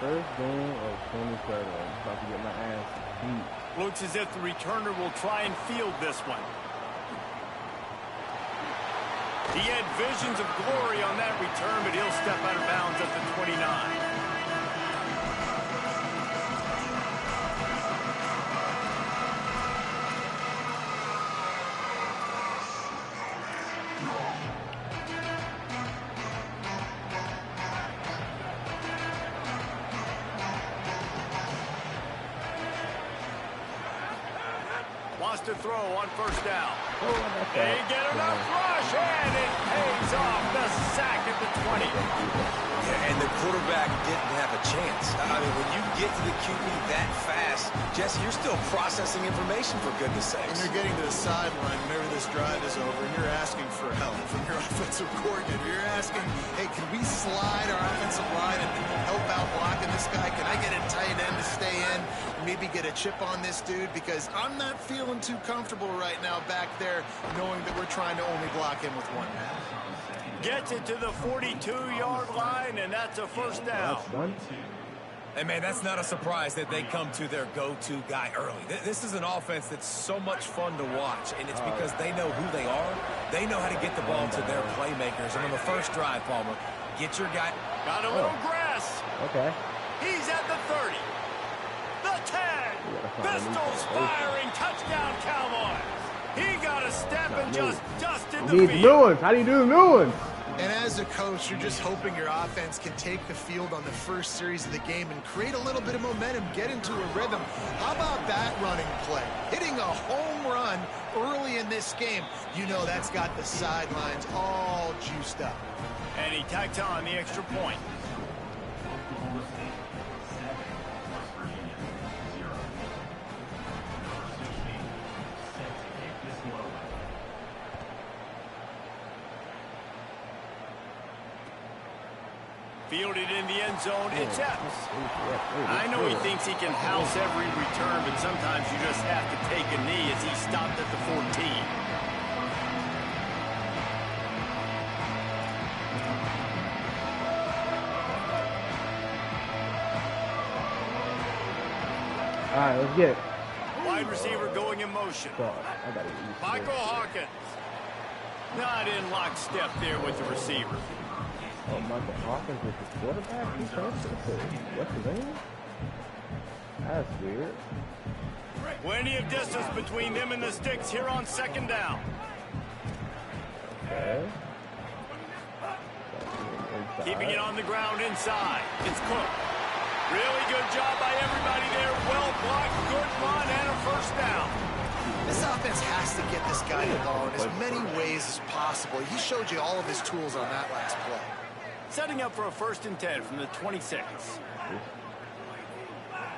First game of 2020. I'm about to get my ass beat. Looks as if the returner will try and field this one. He had visions of glory on that return, but he'll step out of bounds at the 29. Wants to throw on first down. They get enough rush, and it pays off. The sack at the 20. Yeah, and the quarterback didn't have a chance. I mean, when you get to the QB that fast, Jesse, you're still processing information, for goodness sakes. And you're getting to the sideline whenever this drive is over, and you're asking for help from your offensive coordinator. You're asking, hey, can we slide our offensive line and help out blocking this guy? Can I get a tight end to stay in? Maybe get a chip on this dude, because I'm not feeling too comfortable right now back there knowing that we're trying to only block him with one man. Gets it to the 42-yard line, and that's a first down. And, man, that's not a surprise that they come to their go-to guy early. This is an offense that's so much fun to watch, and it's because they know who they are. They know how to get the ball to their playmakers. And on the first drive, Palmer, get your guy. Got a little grass. Okay. He's at the 30. The 10. Pistols firing. Touchdown, Cowboys. He got a step and just dusted the field. New ones. How do you do the new ones? And as a coach, you're just hoping your offense can take the field on the first series of the game and create a little bit of momentum, get into a rhythm. How about that running play? Hitting a home run early in this game. You know that's got the sidelines all juiced up. And he tacks on the extra point. Fielded in the end zone, it's Epps. I know he thinks he can house every return, but sometimes you just have to take a knee as he stopped at the 14. All right, let's get it. Wide receiver going in motion. Michael Hawkins. Not in lockstep there with the receiver. Oh, Michael Hawkins is the quarterback? He transferred to West Virginia? That's weird. Plenty of distance between them and the sticks here on second down. Okay. Keeping it on the ground inside. It's Cook. Really good job by everybody there. Well blocked, good run, and a first down. This offense has to get this guy the ball in as many ways as possible. He showed you all of his tools on that last play. Setting up for a 1st and 10 from the 26.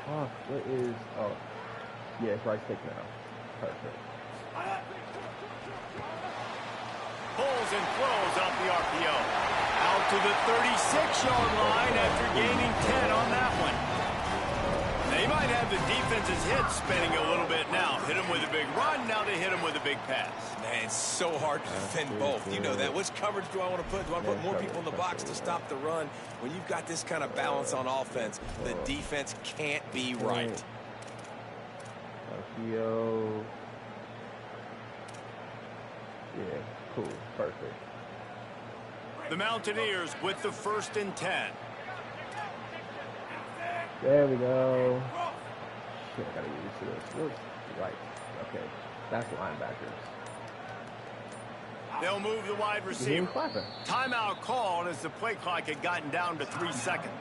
Oh, what is... Oh, yeah, it's right stick now. Perfect. Pulls and throws off the RPO. Out to the 36-yard line after gaining 10 on that one. They might have the defense's head spinning a little bit now. Hit him with a big run, now they hit him with a big pass. Man, it's so hard to defend both. You know that. Which coverage do I want to put? Do I put more people in the box to stop the run? When you've got this kind of balance on offense, the defense can't be right. RPO. Yeah, cool. Perfect. The Mountaineers with the 1st and 10. There we go. Shit, I gotta get used to this. Whoops. Right. Okay. That's linebackers. They'll move the wide receiver. Timeout called as the play clock had gotten down to 3 seconds.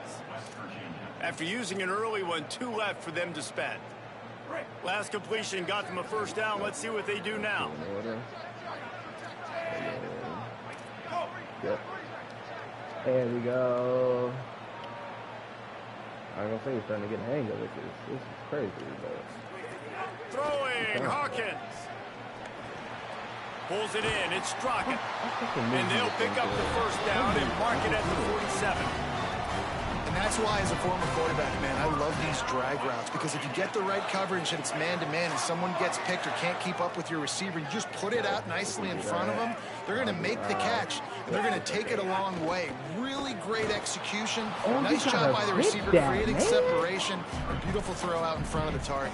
After using an early one, 2 left for them to spend. Last completion got them a 1st down. Let's see what they do now. Yep. There we go. I'm gonna say we're starting to get a hang of it. This is crazy, but... Throwing, Hawkins. Pulls it in, it's Strachan. And they'll pick up the 1st down and mark it at the 47. And that's why, as a former quarterback, man, I love these drag routes, because if you get the right coverage and it's man-to-man and someone gets picked or can't keep up with your receiver, you just put it out nicely in front of them, they're going to make the catch, and they're going to take it a long way. Really great execution. Nice job by the receiver creating separation. A beautiful throw out in front of the target.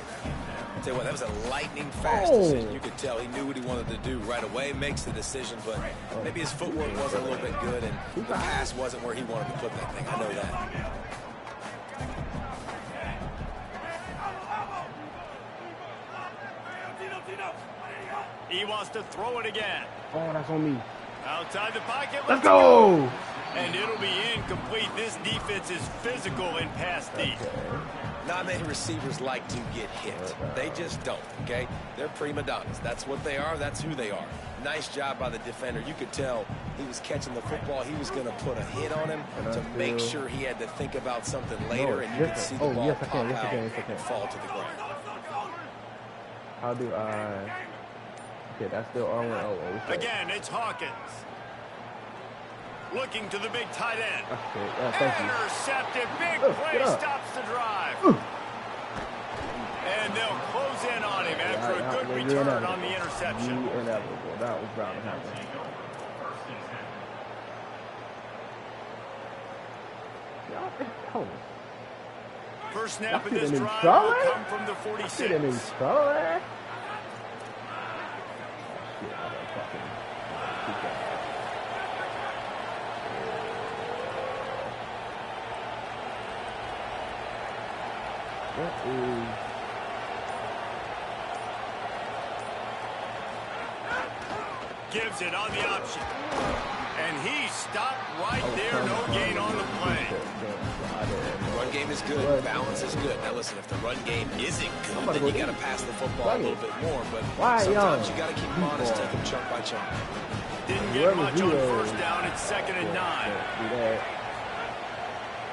I'll tell you what, that was a lightning-fast decision. You could tell he knew what he wanted to do right away, makes the decision, but maybe his footwork wasn't a little bit good, and the pass wasn't where he wanted to put that thing. I know that. He wants to throw it again. Oh, that's on me. Outside the pocket. Let's go. And it'll be incomplete. This defense is physical in pass deep. Not many receivers like to get hit. They just don't, okay? They're prima donnas. That's what they are. That's who they are. Nice job by the defender. You could tell he was catching the football. He was going to put a hit on him to make sure he had to think about something later, and you could see the ball pop out and fall to the ground. How do I... Okay, that's still R1. Again, it's Hawkins. Looking to the big tight end. Okay, thank you. Intercepted. Big play stops the drive. And they'll close in on him after a good return on the interception. Inevitable. That was bound to happen. First snap of this drive will come from the 46. Gives it on the option. And he stopped right there. No gain on the play. Run game is good. Balance is good. Now listen, if the run game isn't good, then you got to pass the football a little bit more. But sometimes you got to keep them honest, take them chunk by chunk. Didn't get much on first down. It's 2nd and 9.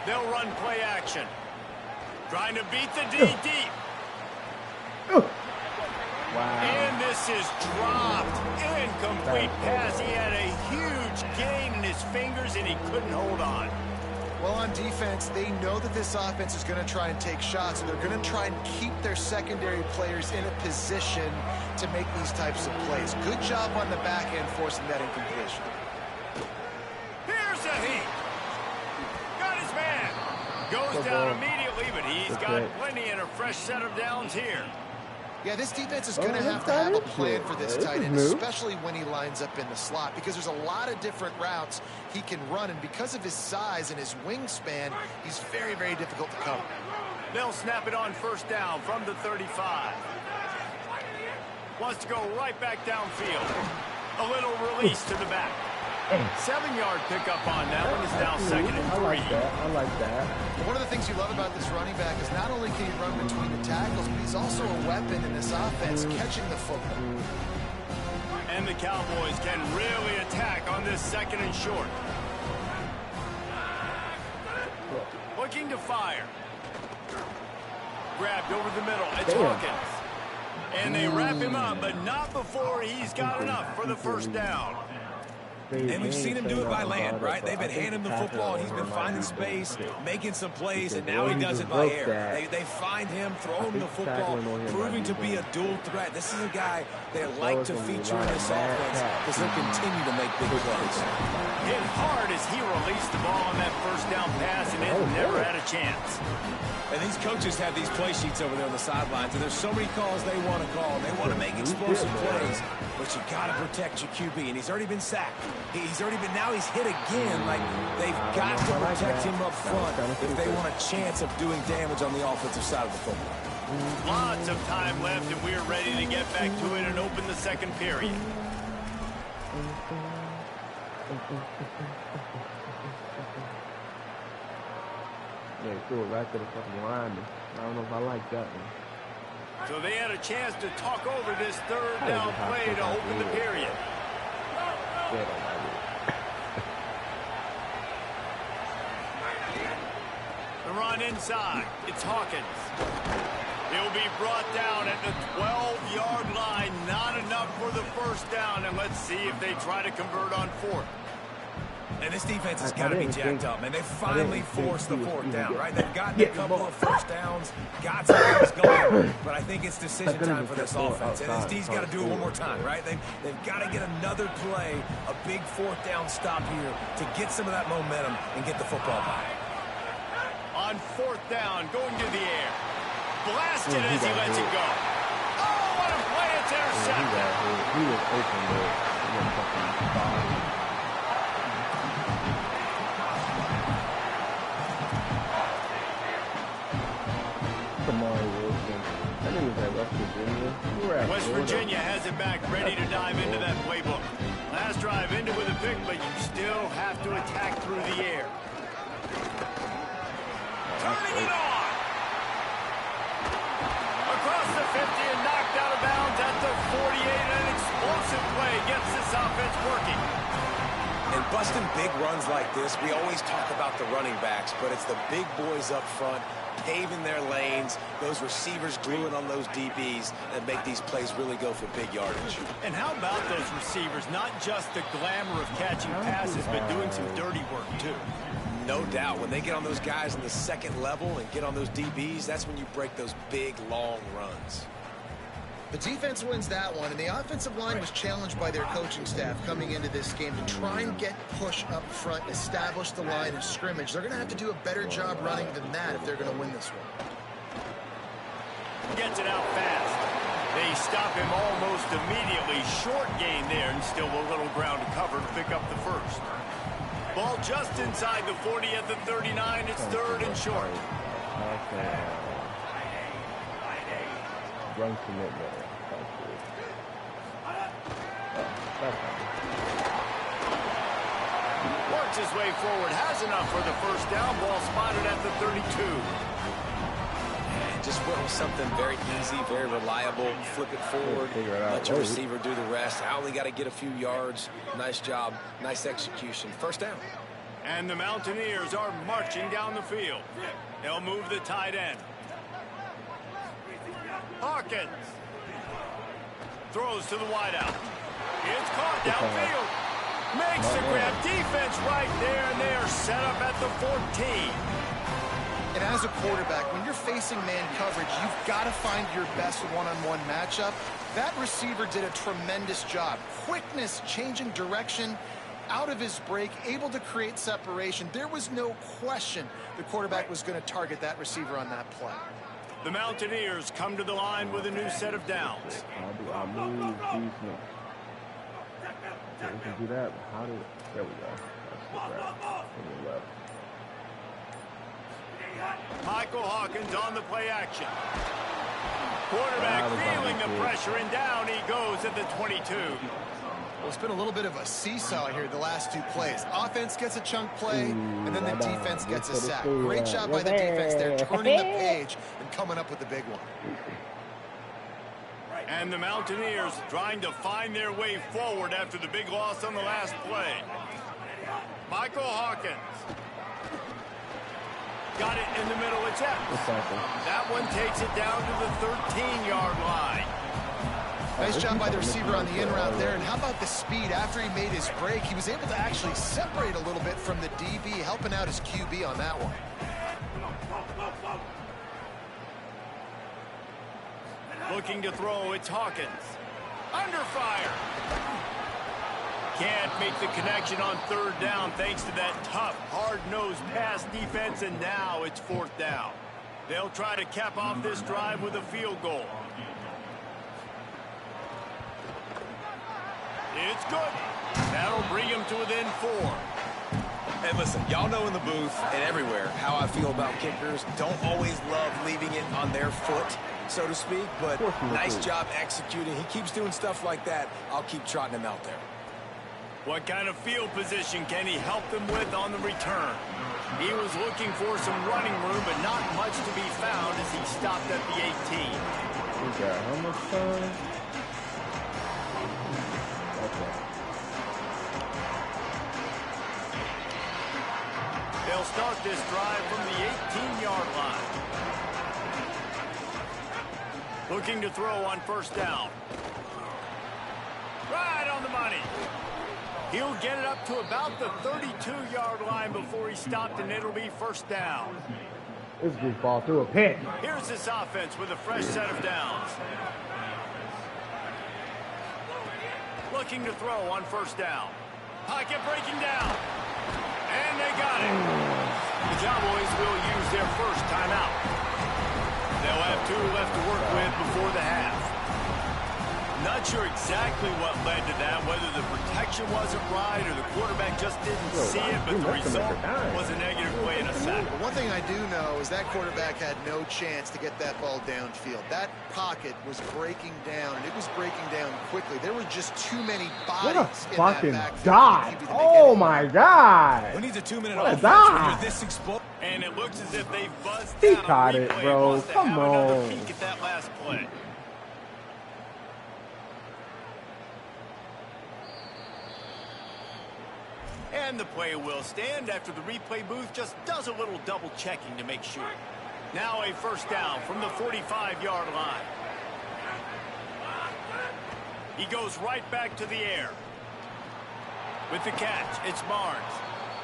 They'll run play action. Trying to beat the D deep. Wow. And this is dropped. Incomplete pass. He had a huge gain in his fingers, and he couldn't hold on. Well, on defense, they know that this offense is going to try and take shots, and they're going to try and keep their secondary players in a position to make these types of plays. Good job on the back end forcing that incompletion. Here's a heat. Got his man. Goes down immediately, but he's got plenty and a fresh set of downs here. Yeah, this defense is going to have a plan for this tight end, especially when he lines up in the slot, because there's a lot of different routes he can run, and because of his size and his wingspan, he's very, very difficult to cover. They'll snap it on first down from the 35. Wants to go right back downfield. A little release to the back. 7-yard pickup on that one. Is now 2nd and 3. I like that. One of the things you love about this running back is not only can he run between the tackles, but he's also a weapon in this offense, catching the football. And the Cowboys can really attack on this 2nd and short. Looking to fire. Grabbed over the middle. It's Hawkins. And they wrap him up, but not before he's got enough for the first down. And we've seen him do it by land, right? They've been handing him the football, and he's been finding space, making some plays, and now he does it by air. They find him, throw him the football, proving to be a dual threat. This is a guy they like to feature in this offense because he'll continue to make big plays. Hit hard as he released the ball on that first down pass, and it never had a chance. And these coaches have these play sheets over there on the sidelines, and there's so many calls they want to call. They want to make explosive plays, but you got to protect your QB, and he's already been sacked. Now he's hit again. Like, they've got to protect him up front if they want a chance of doing damage on the offensive side of the football. Lots of time left, and we're ready to get back to it and open the second period. Yeah, threw it right to the fucking lineman. I don't know if I like that one. So they had a chance to talk over this third down play to open the period. The run inside. It's Hawkins. He'll be brought down at the 12-yard line. Not enough for the first down, and let's see if they try to convert on 4th. And this defense has got to be jacked up, man. They finally forced the fourth down, right? They've gotten a couple of first downs, got some things going, but I think it's decision time for this offense. And this D's got to do it one more time, right? They've got to get another play, a big fourth down stop here to get some of that momentum and get the football back. On fourth down, going to the air. Blasted as he lets it go. Oh, what a play. It's intercepted. He was open there. He was fucking body. Kamari Wilson. I think it was at West Virginia. West Virginia has it back, ready to dive into that playbook. Last drive ended with a pick, but you still have to attack through the air. Turning it on. Across the 50 and knocked out of bounds at the 48. An explosive play gets this offense working. And busting big runs like this, we always talk about the running backs, but it's the big boys up front paving their lanes, those receivers gluing on those DBs that make these plays really go for big yardage. And how about those receivers? Not just the glamour of catching passes, but doing some dirty work, too. No doubt. When they get on those guys in the second level and get on those DBs, that's when you break those big, long runs. The defense wins that one, and the offensive line was challenged by their coaching staff coming into this game to try and get push up front, establish the line of scrimmage. They're going to have to do a better job running than that if they're going to win this one. Gets it out fast. They stop him almost immediately. Short gain there, and still a little ground to cover to pick up the first. Ball just inside the 40 at the 39. It's third and short. Run commitment. Works his way forward, has enough for the first down. Ball spotted at the 32. And just went with something very easy, very reliable. Flip it forward, let your receiver do the rest. I only got to get a few yards. Nice job, nice execution. First down. And the Mountaineers are marching down the field. They'll move the tight end. Hawkins throws to the wideout. It's caught downfield. Makes the grab. Defense right there, and they are set up at the 14. And as a quarterback, when you're facing man coverage, you've got to find your best one-on-one matchup. That receiver did a tremendous job. Quickness, changing direction, out of his break, able to create separation. There was no question the quarterback was going to target that receiver on that play. The Mountaineers come to the line with a new set of downs. I'll move these. So we can do that. How do? There we go. Left. Michael Hawkins on the play action. Quarterback feeling the pressure, and down he goes at the 22. Well, it's been a little bit of a seesaw here the last two plays. Offense gets a chunk play, and then the defense gets a sack. Great job by the defense there, turning the page and coming up with the big one. And the Mountaineers trying to find their way forward after the big loss on the last play. Michael Hawkins. Got it in the middle. It's Epps. That one takes it down to the 13-yard line. Nice job by the receiver on the in route there. And how about the speed? After he made his break, he was able to actually separate a little bit from the DB, helping out his QB on that one. Looking to throw, it's Hawkins. Under fire. Can't make the connection on third down thanks to that tough, hard-nosed pass defense, and now it's fourth down. They'll try to cap off this drive with a field goal. It's good. That'll bring him to within 4. And listen, y'all know in the booth and everywhere how I feel about kickers. Don't always love leaving it on their foot, so to speak, but nice job executing. He keeps doing stuff like that. I'll keep trotting him out there. What kind of field position can he help them with on the return? He was looking for some running room, but not much to be found as he stopped at the 18. We got how much time? Okay. They'll start this drive from the 18-yard line. Looking to throw on first down. Right on the money. He'll get it up to about the 32-yard line before he stopped, and it'll be first down. This goofball threw a pick. Here's this offense with a fresh set of downs. Looking to throw on first down. Pocket breaking down. And they got it. The Cowboys will use their first timeout. They'll have 2 left to work with before the half. Not sure exactly what led to that, whether the protection wasn't right or the quarterback just didn't see it, but the result was a negative play and a sack. But one thing I do know is that quarterback had no chance to get that ball downfield. That pocket was breaking down, and it was breaking down quickly. There were just too many bodies in that backfield. God. Oh, my God. Who needs a 2-minute What a offense when dive. you're this explosive? And it looks as if they buzzed He down caught on it, replay. bro. Wants to Come have another on. peek at that last play. And the play will stand after the replay booth just does a little double checking to make sure. Now a first down from the 45-yard line. He goes right back to the air. With the catch, it's Barnes.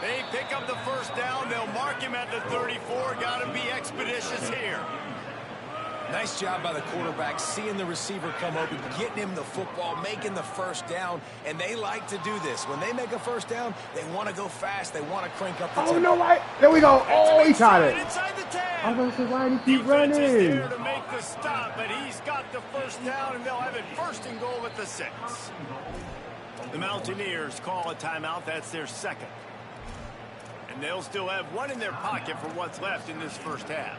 They pick up the first down. They'll mark him at the 34. Got to be expeditious here. Nice job by the quarterback, seeing the receiver come open, getting him the football, making the first down, and they like to do this. When they make a first down, they want to go fast. They want to crank up the tempo. Oh, no, right. There we go. Oh, he caught it. Inside the 10. I was going to say, why did he keep Defense is running? there to make the stop, but he's got the first down, and they'll have it first and goal at the 6. The Mountaineers call a timeout. That's their second. And they'll still have one in their pocket for what's left in this first half.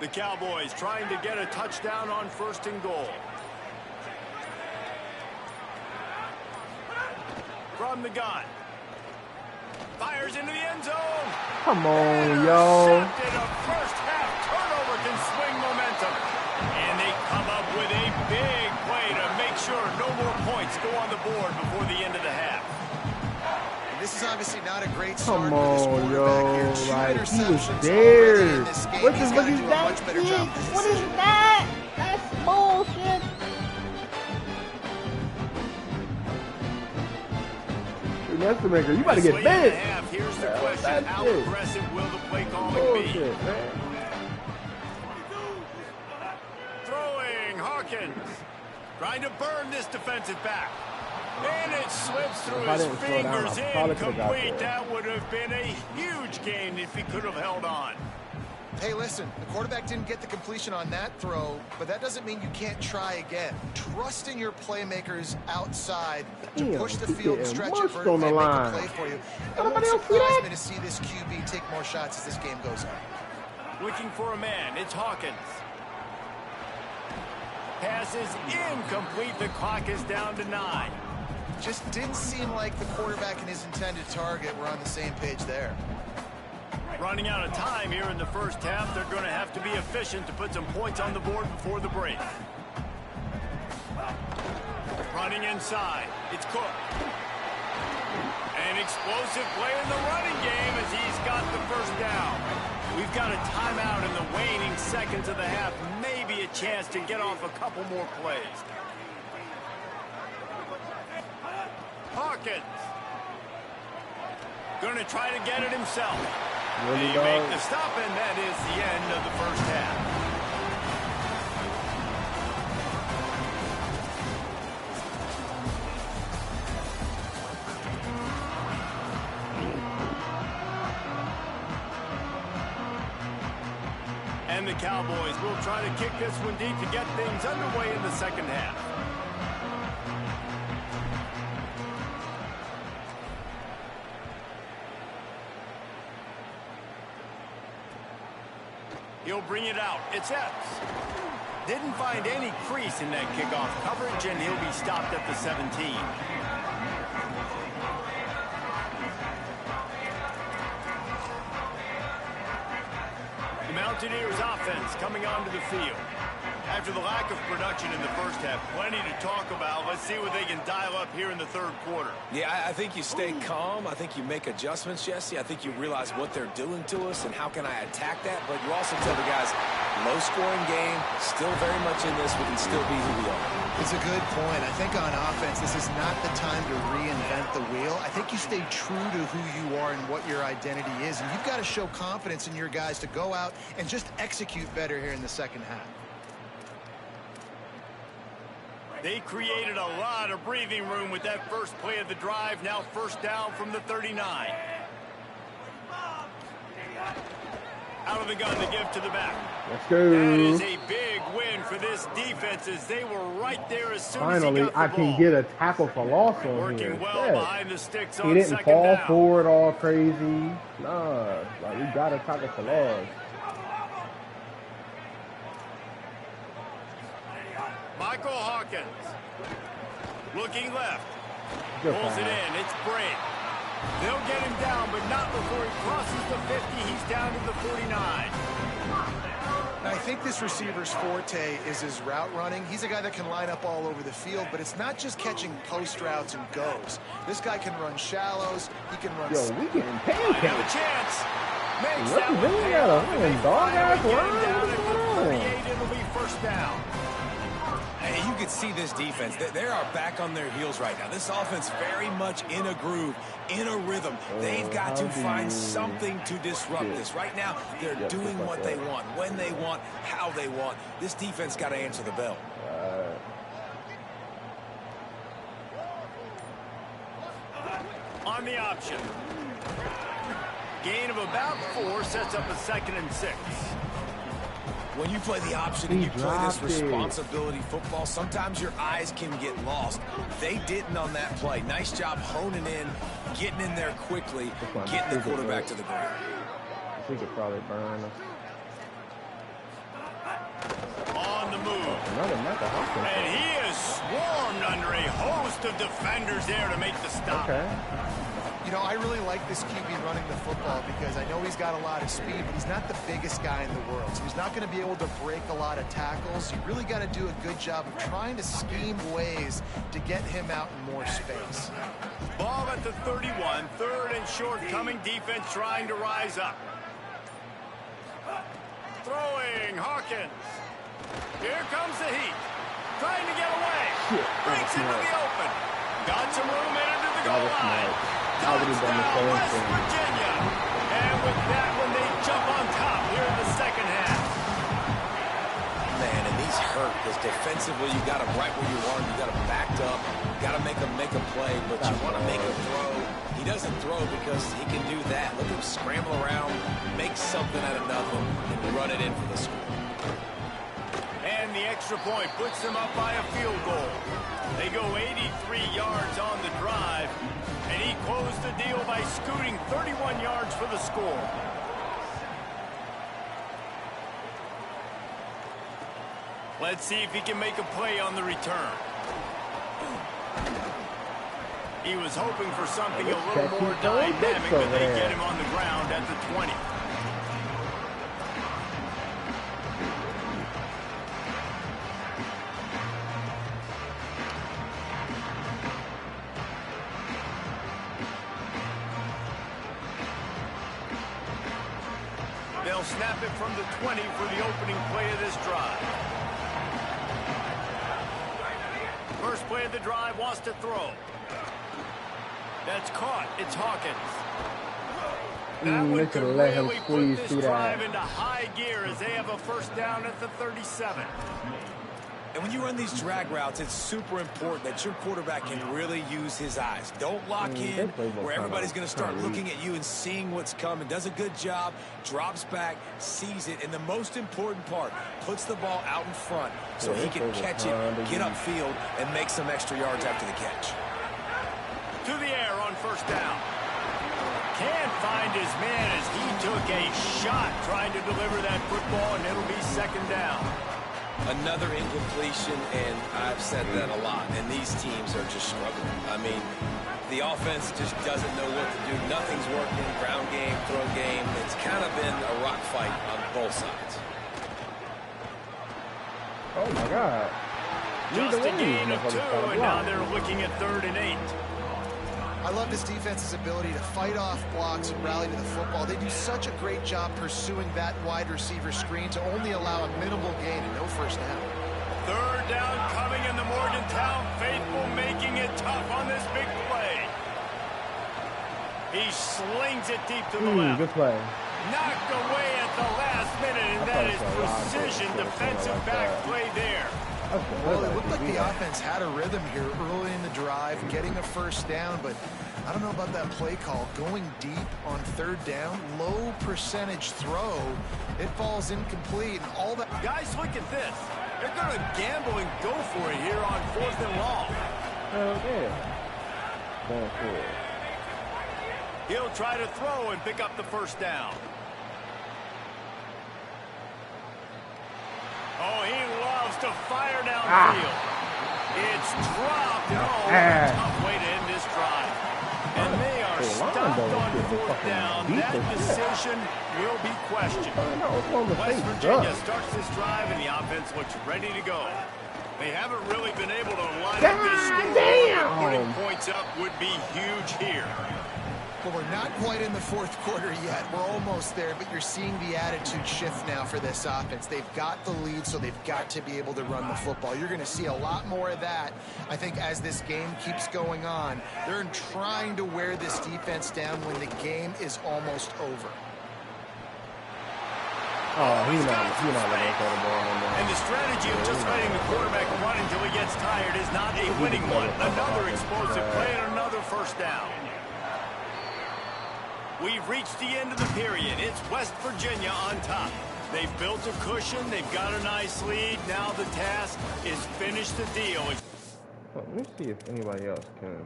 The Cowboys trying to get a touchdown on first and goal. From the gun. Fires into the end zone. Come on, yo. Intercepted. A first half turnover can swing momentum. And they come up with a big play to make sure no more points go on the board before the end of the half. And this is obviously not a great start Come for this on, quarterback here. yo. 2 Like, he was interceptions there. already in this game. What He's is got to do a that much better shit? job this What is season. that? That's bullshit. Nestamaker, you about to get This late in the bent. half, here's the question. that's How it. aggressive will the play calling be? Bullshit, man. Throwing Hawkins. Trying to burn this defensive back. And it slips through If I his didn't slow down, fingers. I probably could've got Incomplete. there. That would have been a huge gain if he could have held on. Hey, listen, the quarterback didn't get the completion on that throw, but that doesn't mean you can't try again. Trusting your playmakers outside to Damn, push the he field, getting stretch it mushed vertically, on the and make a line. play for you. It Nobody won't else see surprise that? me to see this QB take more shots as this game goes on. Looking for a man. It's Hawkins. Pass is incomplete. The clock is down to 9. Just didn't seem like the quarterback and his intended target were on the same page there. Running out of time here in the first half. They're going to have to be efficient to put some points on the board before the break. Running inside. It's Cook. An explosive play in the running game as he's got the first down. We've got a timeout in the waning seconds of the half. Maybe a chance to get off a couple more plays. Hawkins. Going to try to get it himself. They make the stop, and that is the end of the first half. And the Cowboys will try to kick this one deep to get things underway in the second half. He'll bring it out. It's Epps. Didn't find any crease in that kickoff coverage, and he'll be stopped at the 17. The Mountaineers offense coming onto the field. After the lack of production in the first half, plenty to talk about. Let's see what they can dial up here in the third quarter. Yeah, I think you stay calm. I think you make adjustments, Jesse. I think you realize what they're doing to us and how can I attack that. But you also tell the guys, low-scoring game, still very much in this. We can still be who we are. It's a good point. I think on offense, this is not the time to reinvent the wheel. I think you stay true to who you are and what your identity is. And you've got to show confidence in your guys to go out and just execute better here in the second half. They created a lot of breathing room with that first play of the drive. Now first down from the 39. Out of the gun to give to the back. Let's go. That is a big win for this defense as they were right there as soon as he Finally, got the I ball. can get a tackle for loss on here. Working well Yeah. behind the sticks on He didn't second fall down. forward all crazy. Nah, like we got a tackle for loss. Michael Hawkins. Looking left. Good Pulls it pass. in. It's Brady. They'll get him down, but not before he crosses the 50. He's down to the 49. I think this receiver's forte is his route running. He's a guy that can line up all over the field, but it's not just catching post routes and goes. This guy can run shallows. He can run... Yo, we getting I have a pancakes. chance. Makes What that you one doing? pay Got a off, and they fucking dog finally ass get him line? down What's at the going on? 38. It'll be first down. Hey, you can see this defense. They are back on their heels right now. This offense very much in a groove, in a rhythm. They've got to find something to disrupt this. Right now, they're doing what they want, when they want, how they want. This defense got to answer the bell. On the option. Gain of about 4 sets up a 2nd and 6. When you play the option and you play this responsibility football, sometimes your eyes can get lost. They didn't on that play. Nice job honing in, getting in there quickly, getting the quarterback to the ground. We could probably burn us. On the move. Another Michael Hawkins. And he is swarmed under a host of defenders there to make the stop. Okay. You know, I really like this QB running the football because I know he's got a lot of speed, but he's not the biggest guy in the world. So he's not going to be able to break a lot of tackles. You really got to do a good job of trying to scheme ways to get him out in more space. Ball at the 31. 3rd and short coming. Defense trying to rise up. Throwing Hawkins. Here comes the heat. Trying to get away. Breaks into the open. Got some room in into the goal line. I would have done the Touchdown, same West thing. Virginia. And with that one, they jump on top here in the second half. Man, and he's hurt because defensively you got him right where you want him. You got him backed up. Got to make him make a play, but you want to make him throw. He doesn't throw because he can do that. Look at him scramble around, make something out of nothing, and run it in for the score. And the extra point puts them up by a field goal. They go 83 yards on the drive, and he closed the deal by scooting 31 yards for the score. Let's see if he can make a play on the return. He was hoping for something a little more dynamic, but they get him on the ground at the 20. They'll snap it from the 20 for the opening play of this drive. First play of the drive, wants to throw. That's caught. It's Hawkins. That one They could could let him really put squeeze this through drive that. into high gear as they have a first down at the 37. And when you run these drag routes, it's super important that your quarterback can really use his eyes. Don't lock in where everybody's going to start looking at you and seeing what's coming. Does a good job, drops back, sees it, and the most important part, puts the ball out in front so he can catch it, get upfield, and make some extra yards after the catch. To the air on first down. Can't find his man as he took a shot trying to deliver that football, and it'll be second down. Another incompletion, and I've said that a lot, and these teams are just struggling. I mean, the offense just doesn't know what to do. Nothing's working, ground game, throw game. It's kind of been a rock fight on both sides. Oh my God. Just a Neither one gain of of these 2, motherfuckers and now block. they're looking at 3rd and 8. I love this defense's ability to fight off blocks and rally to the football. They do such a great job pursuing that wide receiver screen to only allow a minimal gain and no first down. 3rd down coming in the Morgantown faithful, making it tough on this big play. He slings it deep to the left. Good play. Knocked away at the last minute, and that is precision defensive back play there. Well, it looked like the offense had a rhythm here early in the drive, getting a first down, but I don't know about that play call. Going deep on 3rd down, low percentage throw, it falls incomplete, and all that. Guys, look at this. They're going to gamble and go for it here on 4th and long. Oh, yeah. Going for it. He'll try to throw and pick up the first down. Oh, he loves to fire downfield. It's dropped. And what a tough way to end this drive. And they are stopped on 4th down. That decision will be questioned. West Virginia starts this drive, and the offense looks ready to go. They haven't really been able to line up this score. Putting points up would be huge here. Well, we're not quite in the 4th quarter yet. We're almost there, but you're seeing the attitude shift now for this offense. They've got the lead, so they've got to be able to run the football. You're going to see a lot more of that, I think, as this game keeps going on. They're trying to wear this defense down when the game is almost over. Oh, he's not letting us throw the ball in there. And the strategy of just letting the quarterback run until he gets tired is not a winning one. Another explosive play and another first down. We've reached the end of the period. It's West Virginia on top. They've built a cushion. They've got a nice lead. Now the task is finish the deal. Let me see if anybody else can.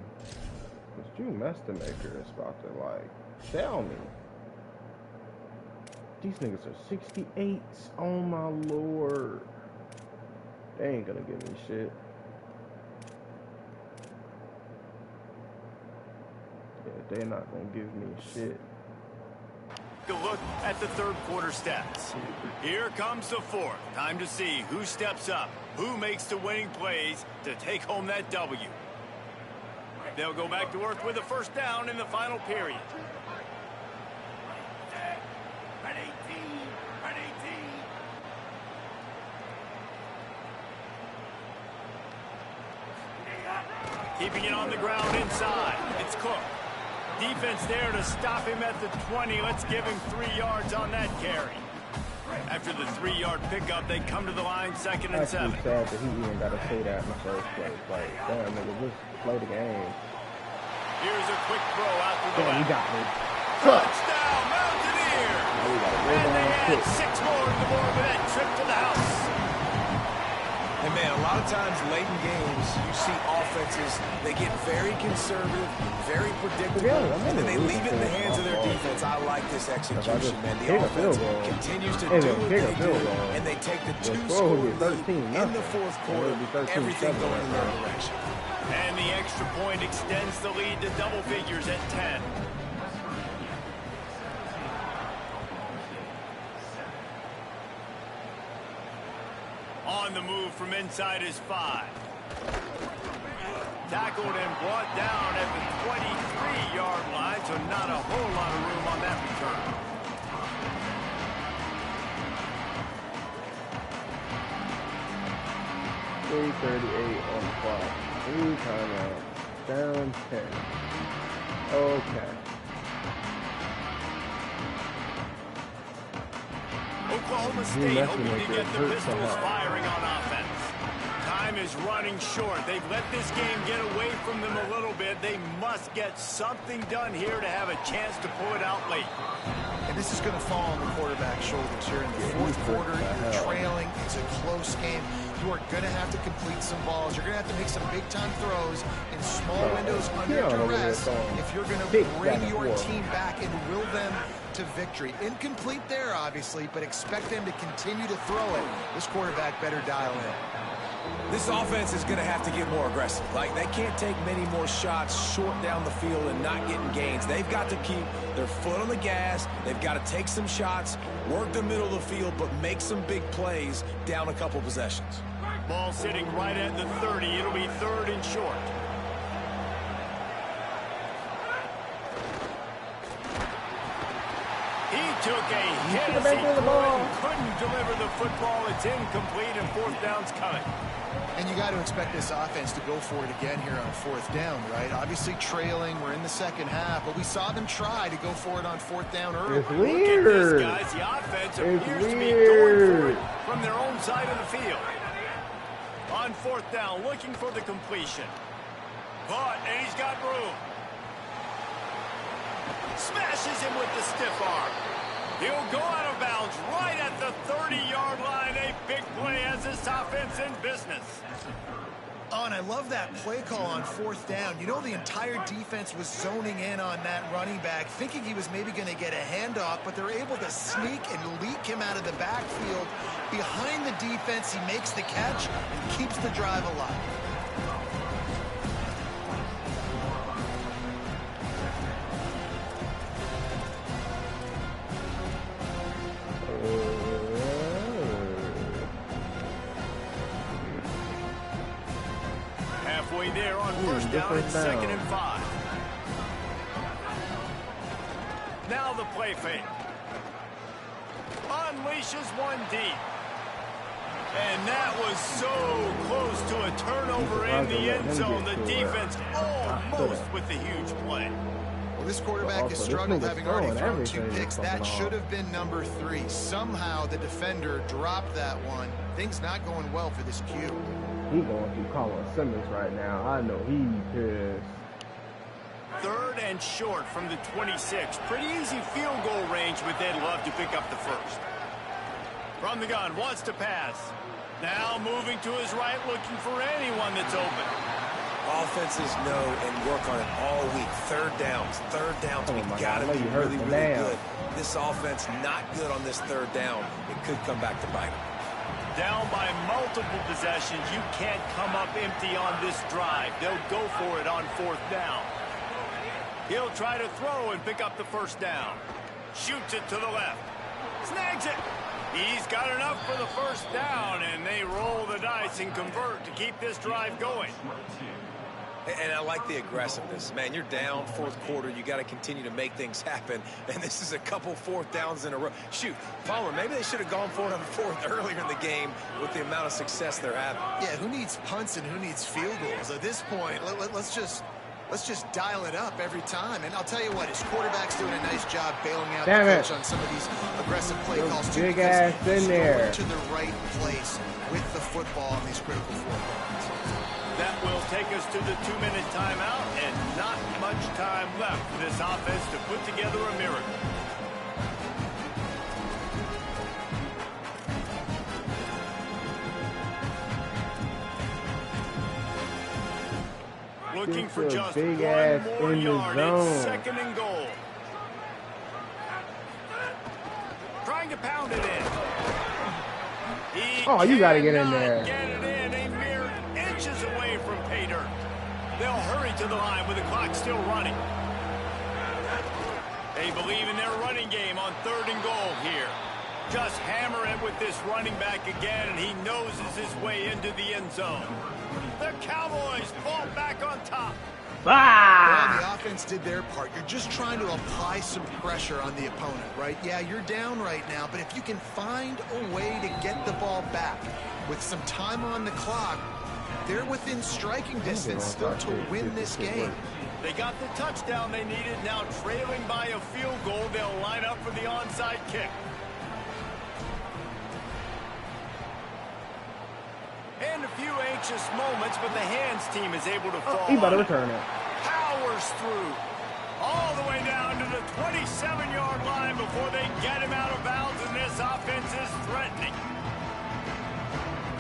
Because Drew Mestamaker is about to, like, tell me. These niggas are 68s. Oh, my Lord. They ain't gonna give me shit. Yeah, they're not gonna give me shit. A look at the 3rd quarter stats. Here comes the 4th. Time to see who steps up, who makes the winning plays to take home that W. They'll go back to work with a first down in the final period. Keeping it on the ground inside. It's Cook. Defense there to stop him at the 20. Let's give him 3 yards on that carry. After the 3-yard pickup, they come to the line 2nd and 7. Actually sad that he even got to say that in the first place. Like, damn, nigga, just play the game. Here's a quick throw out to the Damn, left. you got me. Touchdown, Mountaineers! And they add 6 more to the board with that trip to the house. And man, a lot of times late in games, you see offenses, they get very conservative, very predictable, and then they leave it in the hands of their defense. I like this execution, man. The offense continues to do what they do, and they take the 2-score lead in the 4th quarter, everything going in their direction. And the extra point extends the lead to double figures at 10. On the move from inside is 5. Tackled and brought down at the 23-yard line, so not a whole lot of room on that return. .38 on the clock. 3 timeouts. Down 10. Okay. Oklahoma State hoping to get the pistols firing on offense. Time is running short. They've let this game get away from them a little bit. They must get something done here to have a chance to pull it out late. And this is going to fall on the quarterback's shoulders here in the 4th quarter. You're trailing. It's a close game. You are going to have to complete some balls. You're going to have to make some big-time throws in small windows under duress if you're going to bring your team back and will them to victory. Incomplete there, obviously, but expect them to continue to throw it. This quarterback better dial in. This offense is going to have to get more aggressive. Like, they can't take many more shots short down the field and not getting gains. They've got to keep their foot on the gas. They've got to take some shots, work the middle of the field, but make some big plays down a couple possessions. Ball sitting right at the 30. It'll be 3rd and short. He took a hit as he couldn't deliver the football. It's incomplete, and 4th down's coming. And you got to expect this offense to go for it again here on 4th down, right? Obviously trailing. We're in the second half, but we saw them try to go for it on 4th down early. It's weird. Look at this, guys. The offense appears to be going for it from their own side of the field. On 4th down, looking for the completion. Caught, and he's got room. Smashes him with the stiff arm. He'll go out of bounds right at the 30-yard line. A big play as this offense in business. Oh, and I love that play call on 4th down. You know, the entire defense was zoning in on that running back, thinking he was maybe going to get a handoff, but they're able to sneak and leak him out of the backfield. Behind the defense, he makes the catch and keeps the drive alive. Halfway there on 1st down, it's 2nd and 5. Now the play fake. Unleashes one deep. And that was so close to a turnover in the end zone. The defense almost with the huge play. Well, this quarterback has struggled, having already thrown 2 picks. That should have been number 3. Somehow the defender dropped that one. Things not going well for this Q. He going through Colin Simmons right now. I know he's pissed. 3rd and short from the 26. Pretty easy field goal range with Ed Love to pick up the 1st. From the gun, wants to pass. Now moving to his right, looking for anyone that's open. Offenses know and work on it all week. 3rd downs. We gotta be really good. This offense not good on this 3rd down. It could come back to bite them. Down by multiple possessions. You can't come up empty on this drive. They'll go for it on 4th down. He'll try to throw and pick up the 1st down. Shoots it to the left. Snags it. He's got enough for the 1st down, and they roll the dice and convert to keep this drive going. And I like the aggressiveness. Man, you're down 4th quarter. You got to continue to make things happen. And this is a couple 4th downs in a row. Shoot, Palmer, maybe they should have gone for it on 4th earlier in the game with the amount of success they're having. Yeah, who needs punts and who needs field goals? At this point, let's just dial it up every time. And I'll tell you what, his quarterback's doing a nice job bailing out the coach on some of these aggressive play calls too. Big ass in there. To the right place with the football on these critical 4th downs. That will take us to the 2-minute timeout, and not much time left for this offense to put together a miracle. Looking for just one more yard. It's 2nd and goal. Trying to pound it in. Oh, you got to get in there. Get it in. A mere inches away from pay dirt. They'll hurry to the line with the clock still running. They believe in their running game on 3rd and goal here. Just hammer it with this running back again, and he noses his way into the end zone. The Cowboys fall back on top. Well, the offense did their part. You're just trying to apply some pressure on the opponent, right? Yeah, you're down right now, but if you can find a way to get the ball back with some time on the clock, they're within striking distance still to win this game. They got the touchdown they needed. Now trailing by a field goal, they'll line up for the onside kick. And a few anxious moments, but the hands team is able to fall. He better return it. Powers through. All the way down to the 27-yard line before they get him out of bounds, and this offense is threatening.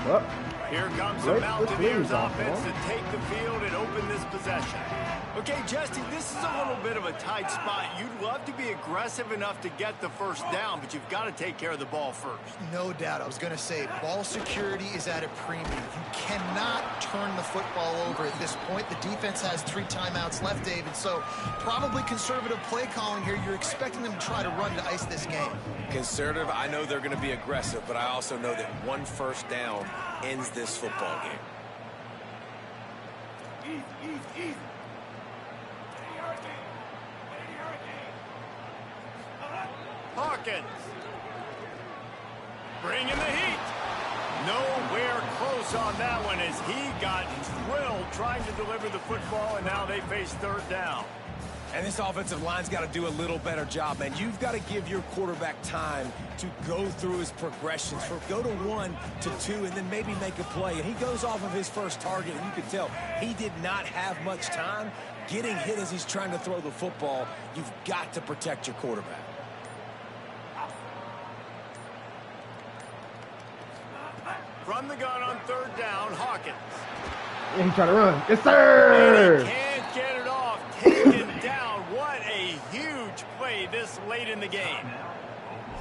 Well, here comes the Mountaineers offense to take the field and open this possession. Okay, Jesse, this is a little bit of a tight spot. You'd love to be aggressive enough to get the first down, but you've got to take care of the ball first. No doubt. I was going to say, ball security is at a premium. You cannot turn the football over at this point. The defense has 3 timeouts left, Dave, and so probably conservative play calling here. You're expecting them to try to run to ice this game. Conservative, I know they're going to be aggressive, but I also know that 1 first down ends this football game. Hawkins. Bringing the heat. Nowhere close on that one as he got drilled trying to deliver the football, and now they face 3rd down. And this offensive line's got to do a little better job, man. You've got to give your quarterback time to go through his progressions. Go to 1 to 2 and then maybe make a play. And he goes off of his first target, and you can tell he did not have much time getting hit as he's trying to throw the football. You've got to protect your quarterback. From the gun on 3rd down, Hawkins. Yeah, he's trying to run. Yes, sir! And he can't get it off. Taken down. What a huge play this late in the game.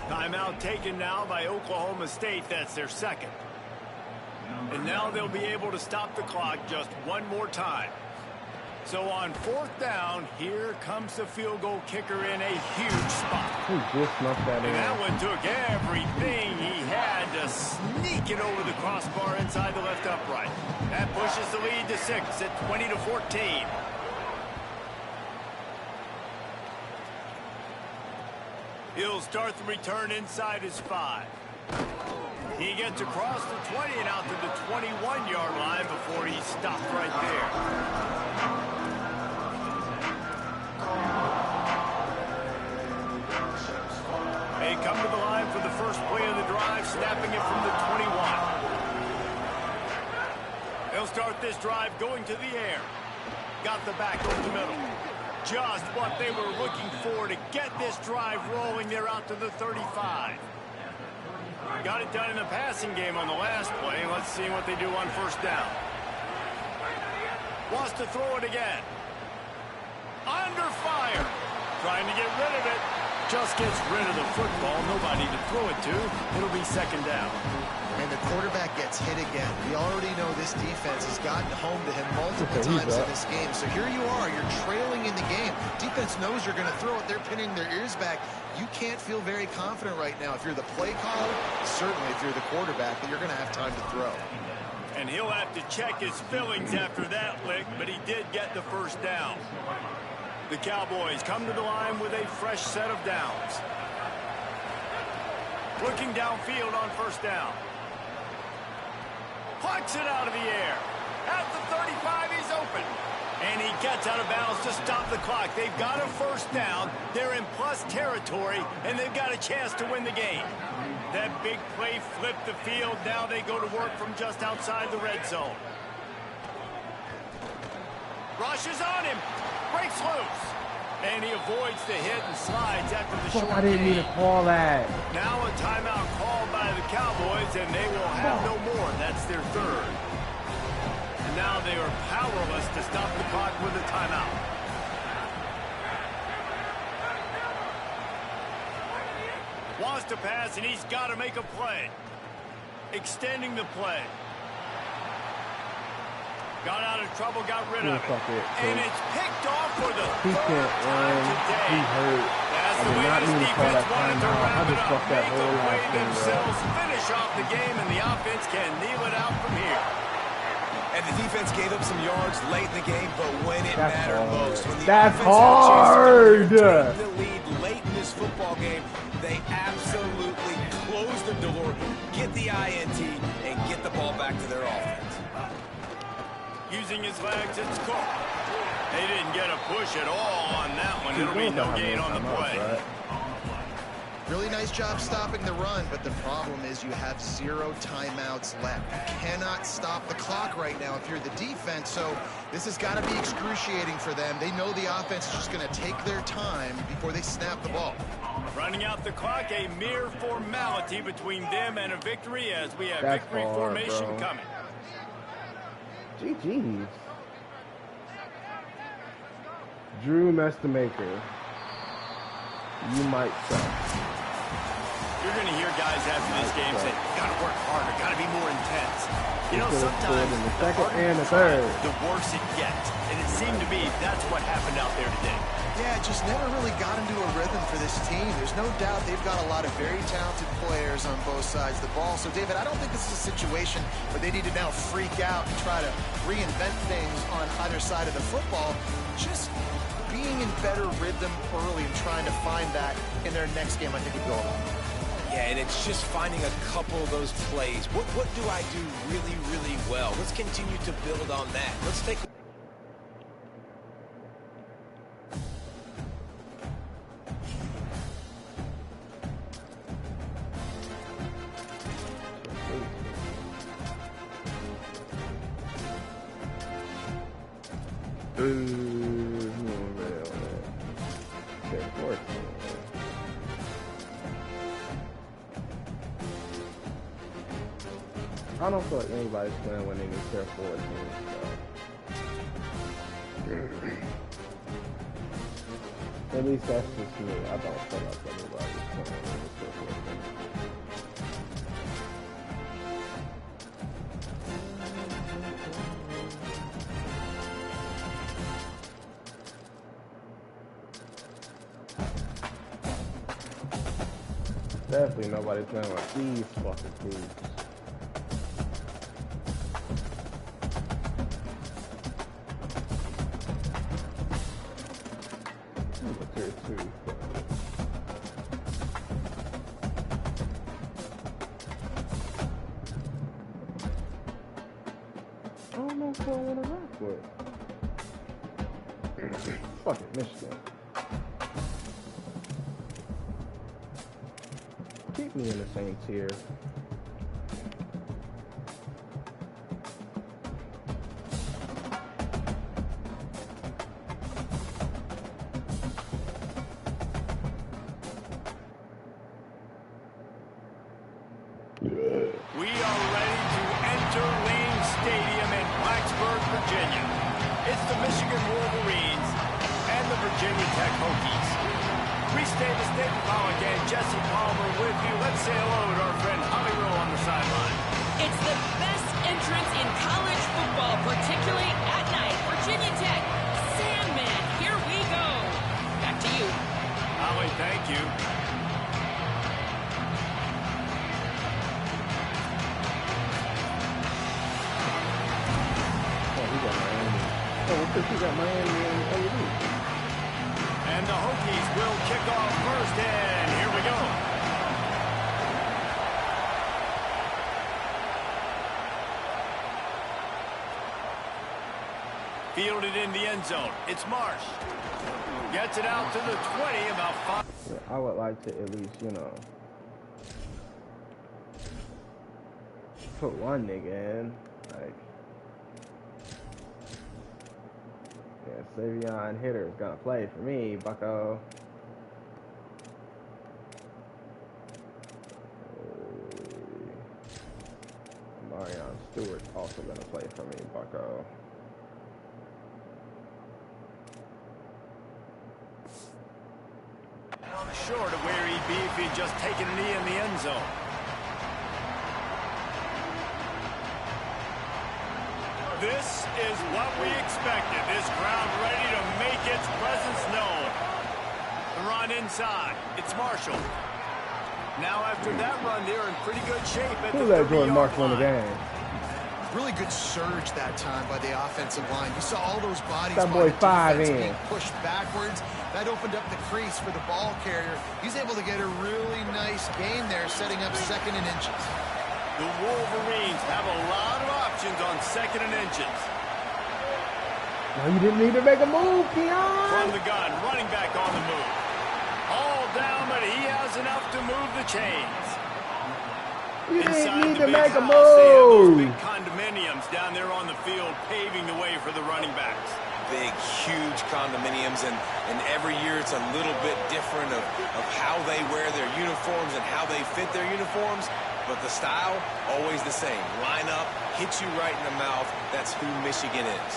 Timeout taken now by Oklahoma State. That's their 2nd. And now they'll be able to stop the clock just 1 more time. So on 4th down, here comes the field goal kicker in a huge spot. He just snuffed that in. And that one took everything he had to sneak it over the crossbar inside the left upright. That pushes the lead to 6 at 20-14. He'll start the return inside his 5. He gets across the 20 and out to the 21-yard line before he stopped right there. They come to the line for the first play of the drive, snapping it from the 21. They'll start this drive going to the air. Got the back over the middle. Just what they were looking for to get this drive rolling. They're out to the 35. Got it done in the passing game on the last play. Let's see what they do on 1st down. Wants to throw it again. Under fire. Trying to get rid of it. Just gets rid of the football. Nobody to throw it to. It'll be 2nd down. And the quarterback gets hit again. We already know this defense has gotten home to him multiple times in this game. So here you are. You're trailing in the game. Defense knows you're going to throw it. They're pinning their ears back. You can't feel very confident right now. If you're the play caller, certainly if you're the quarterback, that you're going to have time to throw. And he'll have to check his fillings after that lick, but he did get the 1st down. The Cowboys come to the line with a fresh set of downs. Looking downfield on 1st down. Plucks it out of the air. At the 35, he's open. And he gets out of bounds to stop the clock. They've got a 1st down. They're in plus territory, and they've got a chance to win the game. That big play flipped the field. Now they go to work from just outside the red zone. Rushes on him. Breaks loose. And he avoids the hit and slides after the short I didn't mean to call that. Now a timeout called by the Cowboys, and they will have no more. That's their 3rd. And now they are powerless to stop the clock with a timeout. Wants to pass, and he's got to make a play. Extending the play. Got out of trouble, got rid of it. And it's picked off for the 3rd time today. He hurt. That's I the did way not this mean to call defense that wanted to timeout. I wrap it just up. fucked that Make whole the last play thing up. themselves, finish off the game, and the offense can kneel it out from here. And the defense gave up some yards late in the game, but when it That's mattered hard. most, when the That's offense had a chance hard. to take the lead late in this football game, they absolutely close the door, get the INT, and get the ball back to their offense. Using his legs, it's Cook. They didn't get a push at all on that one. It'll be no gain on the play. Really nice job stopping the run, but the problem is you have 0 timeouts left. You cannot stop the clock right now if you're the defense, so this has got to be excruciating for them. They know the offense is just going to take their time before they snap the ball. Running out the clock, a mere formality between them and a victory as we have That's victory hard, formation bro. coming. GG's. Drew Mestamaker. You might suck. You're going to hear guys after this game say, got to work harder, got to be more intense. You know, sometimes in the the second harder and you the try, third. the worse it gets. And it seemed to be that's what happened out there today. Yeah, just never really got into a rhythm for this team. There's no doubt they've got a lot of very talented players on both sides of the ball. So, David, I don't think this is a situation where they need to now freak out and try to reinvent things on either side of the football. Just being in better rhythm early and trying to find that in their next game, I think would go a long way. Yeah, and it's just finding a couple of those plays. What do I do really, really well? Let's continue to build on that. Let's take... I don't feel like anybody's playing when they need their 14. So. At least that's just me. I don't feel like anybody's playing when they need their 14. Definitely nobody's playing like these fucking dudes. I don't know who I want to rock with. Fuck it, Michigan. Keep me in the same tier. We are ready to enter Lane Stadium in Blacksburg, Virginia. It's the Michigan Wolverines and the Virginia Tech Hokies. Reese Davis, David Pollock, and Jesse Palmer with you. Let's say hello to our friend Holly Rowe on the sideline. It's the best entrance in college football, particularly at night. Virginia Tech, Sandman, here we go. Back to you. Holly, thank you. He got Miami and OU. And the Hokies will kick off first, and here we go. Fielded in the end zone. It's Marsh. Gets it out to the 20, about 5. I would like to at least, you know, put one nigga in. Like, yeah, Savion Hitter is gonna play for me, bucko. Marion Stewart's also gonna play for me, bucko. Short of where he'd be if he'd just taken a knee in the end zone. This is what we expected. This crowd ready to make its presence known. The run inside. It's Marshall. Now after that run, they're in pretty good shape at Who's the that Jordan 30-yard Marshall in the line. game? Really good surge that time by the offensive line. You saw all those bodies That by boy the 5 defense in. being pushed backwards. That opened up the crease for the ball carrier. He's able to get a really nice gain there, setting up 2nd and inches. The Wolverines have a lot of options on 2nd and inches. No, you didn't need to make a move, Keon. From the gun, running back on the move. All down, but he has enough to move the chains. You didn't Inside need the to big make a house, they have those move. big condominiums down there on the field, paving the way for the running backs. Big, huge condominiums, and every year it's a little bit different of how they wear their uniforms and how they fit their uniforms, but the style, always the same. Line up, hit you right in the mouth. That's who Michigan is.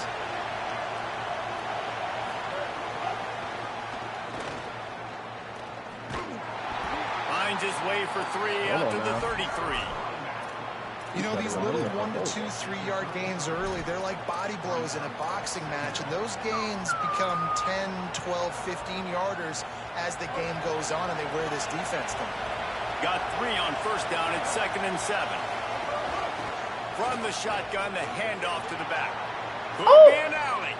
finds his way for 3 out to the 33. You know, these little 1 to 2, 3-yard gains early, they're like body blows in a boxing match, and those gains become 10, 12, 15-yarders as the game goes on, and they wear this defense down. Got 3 on first down at 2nd and 7. From the shotgun, the handoff to the back. Could be an alley.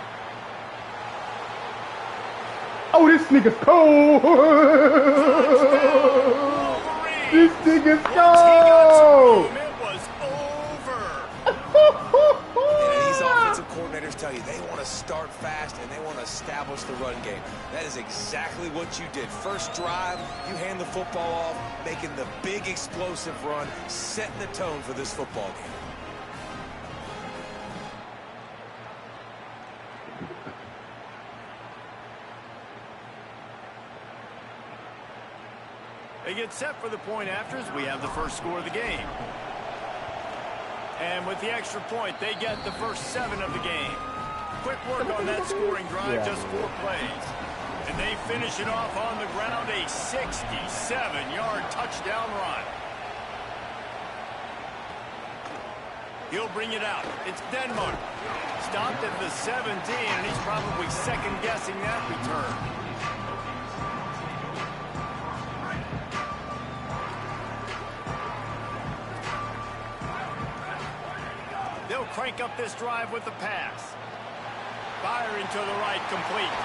Oh, this nigga's cold. This nigga's cold. It was over. And these offensive coordinators tell you they want to start fast and they want to establish the run game. That is exactly what you did. First drive, you hand the football off, making the big explosive run, setting the tone for this football game. They get set for the point afters. We have the first score of the game. And with the extra point, they get the first 7 of the game. Quick work on that scoring drive, just 4 plays. And they finish it off on the ground, a 67-yard touchdown run. He'll bring it out. It's Denmark. Stopped at the 17, and he's probably second-guessing that return. They'll crank up this drive with the pass. Firing to the right, complete.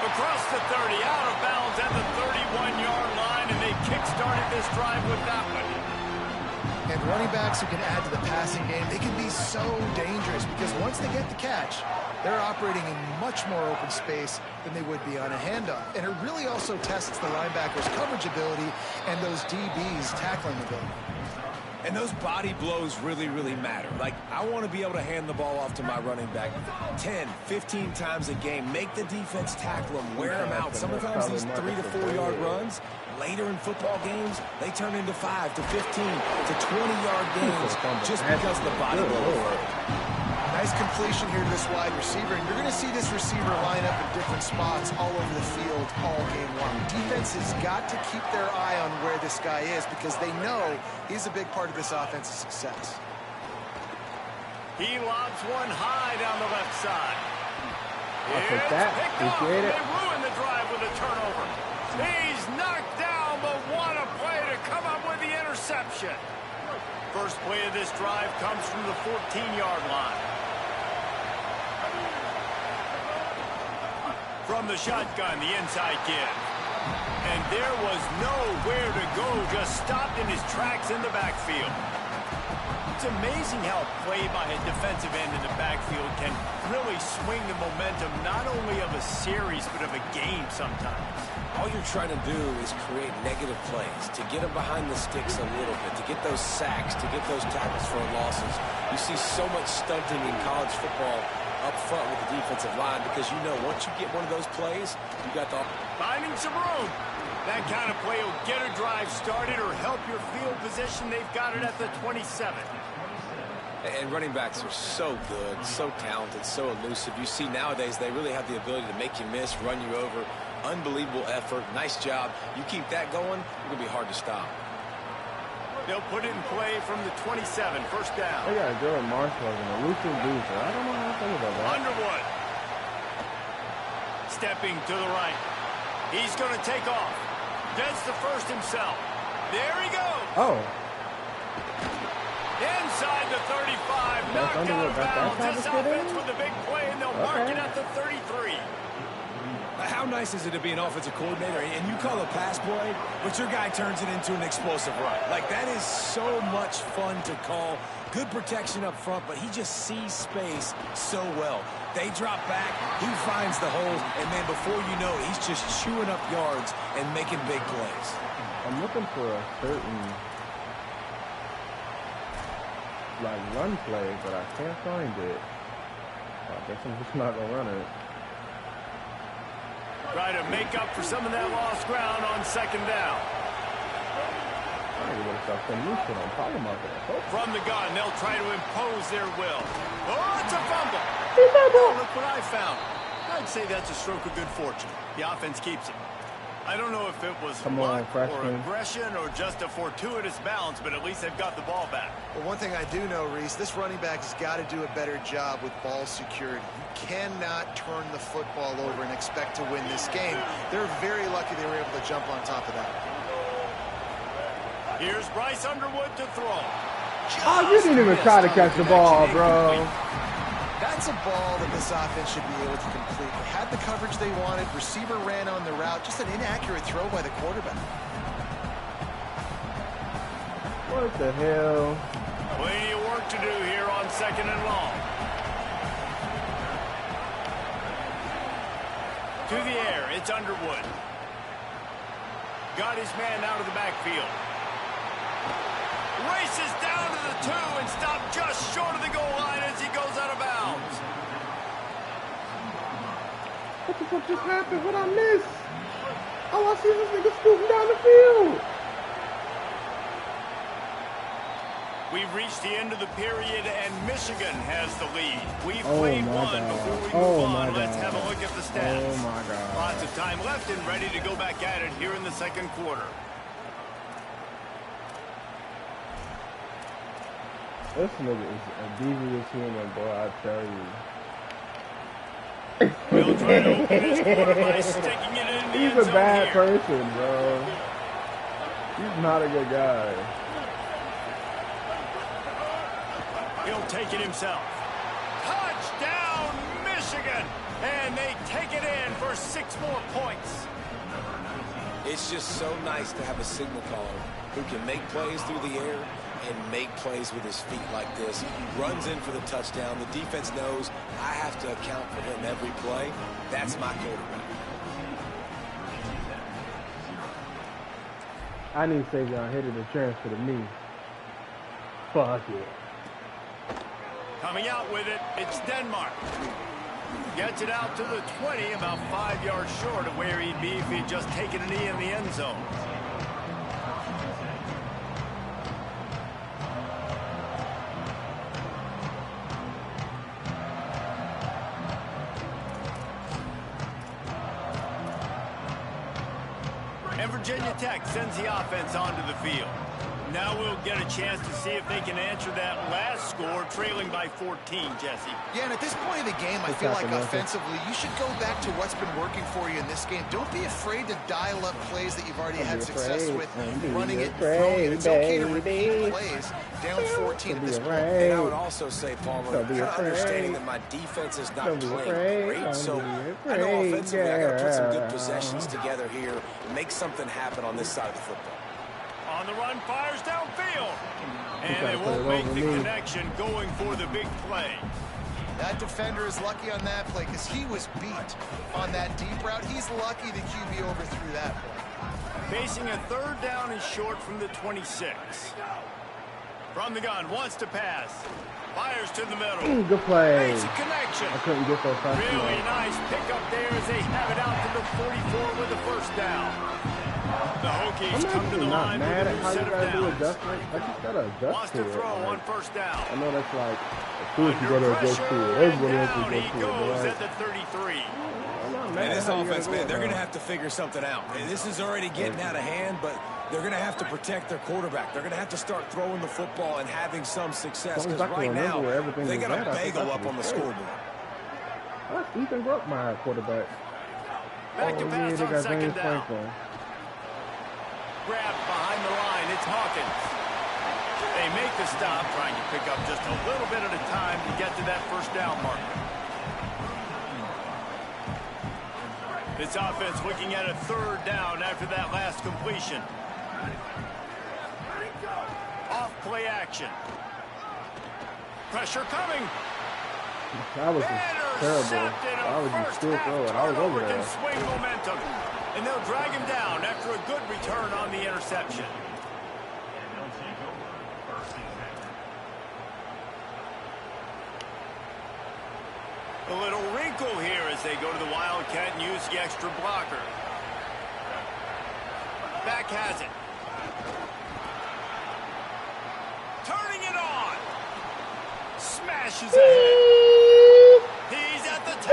Across the 30, out of bounds at the 31-yard line, and they kick-started this drive with that one. And running backs who can add to the passing game, they can be so dangerous because once they get the catch, they're operating in much more open space than they would be on a handoff. And it really also tests the linebackers' coverage ability and those DBs' tackling ability. And those body blows really, really matter. Like, I want to be able to hand the ball off to my running back 10, 15 times a game. Make the defense tackle them, wear them out. Sometimes these 3 to 4 yard runs, later in football games, they turn into 5 to 15 to 20-yard games just because the body blow. Nice completion here to this wide receiver, and you're going to see this receiver line up in different spots all over the field all game long. Defense has got to keep their eye on where this guy is because they know he's a big part of this offense's success. He lobs one high down the left side. I'll take that. Appreciate it. They ruin the drive with a turnover. He's knocked down, but what a play to come up with the interception. First play of this drive comes from the 14-yard line. From the shotgun, the inside give. And there was nowhere to go, just stopped in his tracks in the backfield. It's amazing how a play by a defensive end in the backfield can really swing the momentum not only of a series, but of a game sometimes. All you're trying to do is create negative plays, to get them behind the sticks a little bit, to get those sacks, to get those tackles for losses. You see so much stunting in college football up front with the defensive line because you know once you get one of those plays, you got the... Finding some room. That kind of play will get a drive started or help your field position. They've got it at the 27. And running backs are so good, so talented, so elusive. You see nowadays they really have the ability to make you miss, run you over. Unbelievable effort. Nice job. You keep that going, it's going to be hard to stop. They'll put it in play from the 27, first down. They got Gerald Marshall as an elusive booster. I don't know how to think about that. Underwood. Stepping to the right. He's going to take off. Gets the first himself. There he goes. Oh. Inside the 35. Knocked out of bounds. This offense with the big play, and they'll mark it at the 33. How nice is it to be an offensive coordinator and you call a pass play, but your guy turns it into an explosive run? Like, that is so much fun to call. Good protection up front, but he just sees space so well. They drop back, he finds the holes, and then before you know it, he's just chewing up yards and making big plays. I'm looking for a certain, like, run play, but I can't find it. I guess I'm just not going to run it. Try to make up for some of that lost ground on second down. From the gun, they'll try to impose their will. Oh, it's a fumble. Oh, look what I found. I'd say that's a stroke of good fortune. The offense keeps it. I don't know if it was Come on, luck or freshman. aggression or just a fortuitous bounce, but at least they've got the ball back. Well, one thing I do know, Reese, this running back has got to do a better job with ball security. You cannot turn the football over and expect to win this game. They're very lucky they were able to jump on top of that. Here's Bryce Underwood to throw. Oh, you didn't even try to catch the ball, bro. That's a ball that this offense should be able to complete. They had the coverage they wanted. Receiver ran on the route. Just an inaccurate throw by the quarterback. What the hell? Plenty of work to do here on 2nd and long. To the air, it's Underwood. Got his man out of the backfield. Races down to the 2 and stopped just short of the goal line as he goes out of bounds. What the fuck just happened? What I miss? Oh, I see this nigga scooting down the field. We've reached the end of the period, and Michigan has the lead. We've Oh played my one. God. Before we Oh move my on, let's God. have a look at the stats. Oh my God. Lots of time left and ready to go back at it here in the 2nd quarter. This nigga is a devious human, boy, I tell you. We'll try to open his quarter by sticking it in the He's end a zone bad here. person, bro. He's not a good guy. He'll take it himself. Touchdown, Michigan! And they take it in for 6 more points. It's just so nice to have a signal caller who can make plays through the air and make plays with his feet like this. Runs in for the touchdown. The defense knows I have to account for him every play. That's my quarterback. I need Savion Hitter to transfer to me. Fuck it. Coming out with it, it's Denmark. Gets it out to the 20, about 5 yards short of where he'd be if he'd just taken a knee in the end zone. And Virginia Tech sends the offense onto the field. Now we'll get a chance to see if they can answer that last score, trailing by 14, Jesse. Yeah, and at this point of the game, I feel like offensively, you should go back to what's been working for you in this game. Don't be afraid to dial up plays that you've already had success with, running it, throwing it. It's okay to repeat plays down 14 at this point. And I would also say, Palmer, kind of understanding that my defense is not playing great, so I know offensively I got to put some good possessions together here and make something happen on this side of the football. On the run, fires downfield. And they won't make the connection going for the big play. That defender is lucky on that play because he was beat on that deep route. He's lucky the QB overthrew that play. Facing a 3rd down and short from the 26. From the gun, wants to pass. Fires to the middle. Good play. Makes a connection. I couldn't get those fast. Really nice pickup there as they have it out to the 44 with the 1st down. The Hokies I'm come to the actually not line mad with at a how set you of gotta do downs. adjustment. I just gotta adjust Wants to to it. throw on Like, 1st down. I know that's like, as soon as you Under go to adjust pressure, to it, and everybody has to down he adjust to it. goes But at the 33. I'm not mad And at this how you offense, gotta do man, it, they're going to bro. have to figure something out. And this is already getting out of hand, but they're going to have to protect their quarterback. They're going to have to start throwing the football and having some success As long because as I can right now, remember where everything they is got at, a I think bagel that's up on the great. scoreboard. That's Ethan Grupp, my quarterback. Back to pass they on got 2nd James down. Franklin. Grabbed behind the line. It's Hawkins. They make the stop, trying to pick up just a little bit at a time to get to that 1st down marker. This offense looking at a 3rd down after that last completion. Off play action. Pressure coming. That was just terrible. I was just still throwing. I was over Can there. swing momentum. And they'll drag him down after a good return on the interception. A little wrinkle here as they go to the Wildcat and use the extra blocker. Back has it. Turning it on. Smashes ahead. He's at the 10.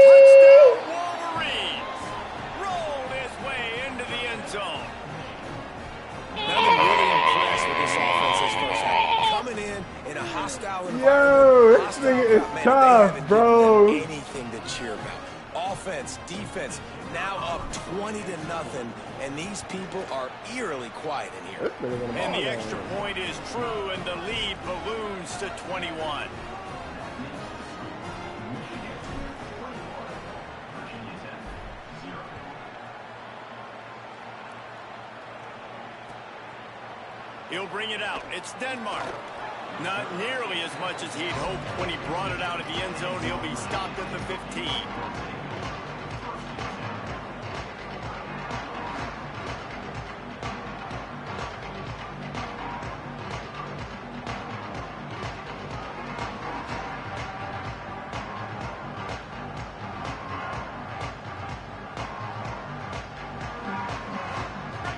Touchdown Wolverines. Rolled his way this nigga style, is man, tough, they haven't bro. given them anything to cheer about. Offense, defense, now up 20-0, and these people are eerily quiet in here. And the extra point is true, and the lead balloons to 21. He'll bring it out. It's Denmark. Not nearly as much as he'd hoped when he brought it out of the end zone. He'll be stopped at the 15.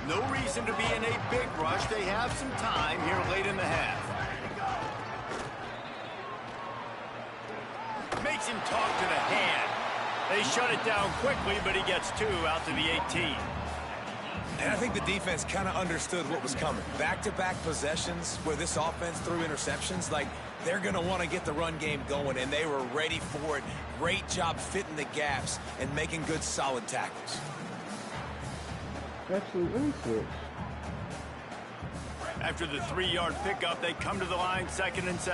No reason to be in a big rush. They have some time here late in the half. Makes him talk to the hand. They shut it down quickly, but he gets 2 out to the 18. And I think the defense kind of understood what was coming. Back-to-back possessions where this offense threw interceptions, like they're going to want to get the run game going, and they were ready for it. Great job fitting the gaps and making good, solid tackles. Actually, let me switch. After the 3-yard pickup, they come to the line 2nd and 7.